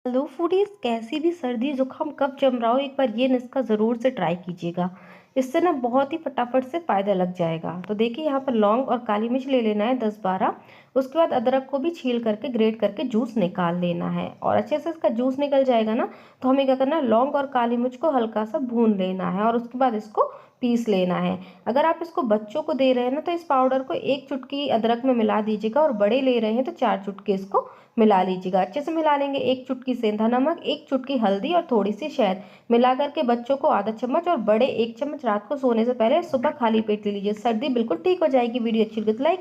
Hello foodies, कैसी भी सर्दी जुकाम कब जम रहा हो, एक बार ये नुस्खा ज़रूर से ट्राई कीजिएगा। इससे ना बहुत ही फटाफट से फ़ायदा लग जाएगा। तो देखिए, यहाँ पर लौंग और काली मिर्च ले लेना है 10-12। उसके बाद अदरक को भी छील करके ग्रेट करके जूस निकाल लेना है, और अच्छे से इसका जूस निकल जाएगा ना, तो हमें क्या करना है, लौंग और काली मिर्च को हल्का सा भून लेना है और उसके बाद इसको पीस लेना है। अगर आप इसको बच्चों को दे रहे हैं ना, तो इस पाउडर को 1 चुटकी अदरक में मिला दीजिएगा, और बड़े ले रहे हैं तो 4 चुटकी इसको मिला लीजिएगा। अच्छे से मिला लेंगे। 1 चुटकी सेंधा नमक, 1 चुटकी हल्दी और थोड़ी सी शहद मिला करके बच्चों को आधा चम्मच और बड़े 1 चम्मच रात को सोने से पहले सुबह खाली पेट ले लीजिए। सर्दी बिल्कुल ठीक हो जाएगी। वीडियो अच्छी लगी तो लाइक